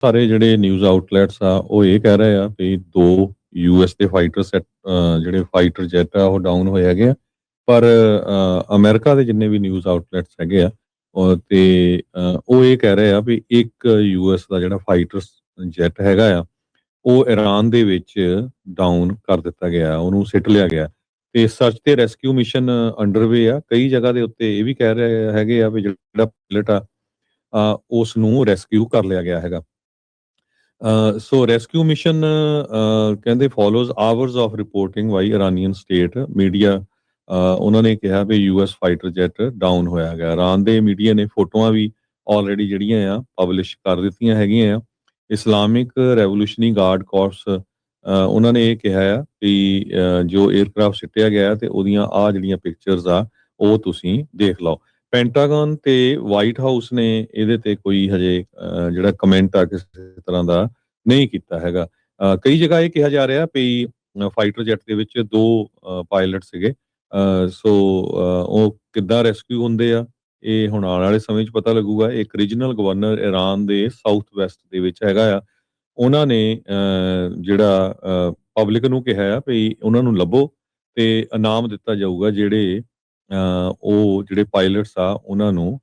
ਸਾਰੇ ਜਿਹੜੇ news outlets ਆ ਉਹ ਇਹ ਕਹਿ ਰਹੇ ਆ ਵੀ ਦੋ ਯੂਐਸ ਦੇ ਫਾਈਟਰ ਸੈਟ ਜਿਹੜੇ ਫਾਈਟਰ ਜੈਟ ਆ ਉਹ ਡਾਊਨ ਹੋਏ ਹੈਗੇ ਆ। ਪਰ ਅਮਰੀਕਾ ਦੇ ਜਿੰਨੇ ਵੀ ਨਿਊਜ਼ ਆਊਟਲੈਟਸ ਹੈਗੇ ਆ ਉਹ ਇਹ ਕਹਿ ਰਹੇ ਆ ਵੀ ਇੱਕ ਯੂਐਸ ਦਾ ਜਿਹੜਾ ਫਾਈਟਰ ਜੈਟ ਹੈਗਾ ਆ ਉਹ ਈਰਾਨ ਦੇ ਵਿੱਚ ਡਾਊਨ ਕਰ ਦਿੱਤਾ ਗਿਆ, ਉਹਨੂੰ ਸਿੱਟ ਲਿਆ ਗਿਆ ਤੇ ਸਰਚ ਤੇ ਰੈਸਕਿਊ ਮਿਸ਼ਨ ਅੰਡਰਵੇ ਆ। ਕਈ ਜਗ੍ਹਾ ਦੇ ਉੱਤੇ ਇਹ ਵੀ ਕਹਿ ਰਹੇ ਹੈਗੇ ਆ ਵੀ ਜਿਹੜਾ ਪਾਇਲਟ ਆ ਉਸ ਨੂੰ ਰੈਸਕਿਊ ਕਰ ਲਿਆ ਗਿਆ ਹੈਗਾ। ਸੋ ਰੈਸਕਿਊ ਮਿਸ਼ਨ ਕਹਿੰਦੇ follows hours of reporting by Iranian state media. ਉਹਨਾਂ ਨੇ ਕਿਹਾ ਵੀ ਯੂਐਸ ਫਾਈਟਰ ਜੈਟ ਡਾਊਨ ਹੋਇਆ ਗਿਆ। ਇਰਾਨ ਦੇ ਮੀਡੀਆ ਨੇ ਫੋਟੋਆਂ ਵੀ ਆਲਰੇਡੀ ਜਿਹੜੀਆਂ ਆ ਪਬਲਿਸ਼ ਕਰ ਦਿੱਤੀਆਂ ਹੈਗੀਆਂ ਆ। ਇਸਲਾਮਿਕ ਰੈਵੋਲੂਸ਼ਨਰੀ ਗਾਰਡ ਕੋਰਪਸ ਉਹਨਾਂ ਨੇ ਇਹ ਕਿਹਾ ਆ ਵੀ ਜੋ 에ਅਰਕ੍ਰਾਫਟ ਸਿੱਟਿਆ ਗਿਆ ਤੇ ਉਹਦੀਆਂ ਆ ਜਿਹੜੀਆਂ ਪਿਕਚਰਸ ਆ ਉਹ ਤੁਸੀਂ ਦੇਖ ਲਓ। ਪੈਂਟਾਗਨ ਤੇ ਵਾਈਟ ਹਾਊਸ ਨੇ ਇਹਦੇ ਤੇ ਕੋਈ ਹਜੇ ਜਿਹੜਾ ਕਮੈਂਟ ਆ ਕਿਸੇ ਤਰ੍ਹਾਂ ਦਾ ਨਹੀਂ ਕੀਤਾ ਹੈਗਾ। ਕਈ ਜਗ੍ਹਾ ਇਹ ਕਿਹਾ ਜਾ ਰਿਹਾ ਵੀ ਫਾਈਟਰ ਜੈਟ ਦੇ ਵਿੱਚ ਦੋ ਪਾਇਲਟ ਸੀਗੇ। ਸੋ ਉਹ ਕਿੱਦਾਂ ਰੈਸਕਿਊ ਹੁੰਦੇ ਆ ਇਹ ਹੁਣ ਆਉਣ ਵਾਲੇ ਸਮੇਂ 'ਚ ਪਤਾ ਲੱਗੂਗਾ। ਇੱਕ ਰੀਜਨਲ ਗਵਰਨਰ ਇਰਾਨ ਦੇ ਸਾਊਥ ਵੈਸਟ ਦੇ ਵਿੱਚ ਹੈਗਾ ਆ, ਉਹਨਾਂ ਨੇ ਜਿਹੜਾ ਪਬਲਿਕ ਨੂੰ ਕਿਹਾ ਆ ਵੀ ਉਹਨਾਂ ਨੂੰ ਲੱਭੋ ਤੇ ਇਨਾਮ ਦਿੱਤਾ ਜਾਊਗਾ ਜਿਹੜੇ ਉਹ ਜਿਹੜੇ ਪਾਇਲਟਸ ਆ ਉਹਨਾਂ ਨੂੰ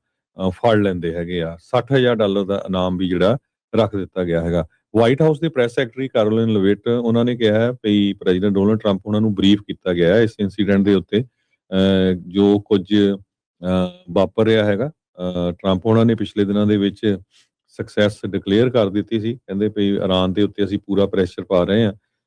ਫੜ ਲੈਂਦੇ ਹੈਗੇ ਆ। $60,000 ਦਾ ਇਨਾਮ ਵੀ ਜਿਹੜਾ ਰੱਖ ਦਿੱਤਾ ਗਿਆ ਹੈਗਾ। ਵਾਈਟ ਹਾਊਸ ਦੇ ਪ੍ਰੈਸ ਸੈਕਟਰੀ ਕੈਰੋਲਿਨ ਲਵਿਟ ਉਹਨਾਂ ਨੇ ਕਿਹਾ ਹੈ ਵੀ ਪ੍ਰੈਜ਼ੀਡੈਂਟ ਡੋਨਲਡ ਟਰੰਪ ਉਹਨਾਂ ਨੂੰ ਬਰੀਫ ਕੀਤਾ ਗਿਆ ਹੈ ਇਸ ਇਨਸੀਡੈਂਟ ਦੇ ਉੱਤੇ ਜੋ ਕੁਝ ਵਾਪਰ ਰਿਹਾ ਹੈਗਾ। ਟਰੰਪ ਉਹਨਾਂ ਨੇ ਪਿਛਲੇ ਦਿਨਾਂ ਦੇ ਵਿੱਚ ਸਕਸੈਸ ਡਿਕਲੇਅਰ ਕਰ ਦਿੱਤੀ ਸੀ, ਕਹਿੰਦੇ ਵੀ ਇਰਾਨ ਦੇ ਉੱਤੇ ਅਸੀਂ ਪੂਰਾ ਪ੍ਰੈਸ਼ਰ ਪਾ ਰਹੇ ਹਾਂ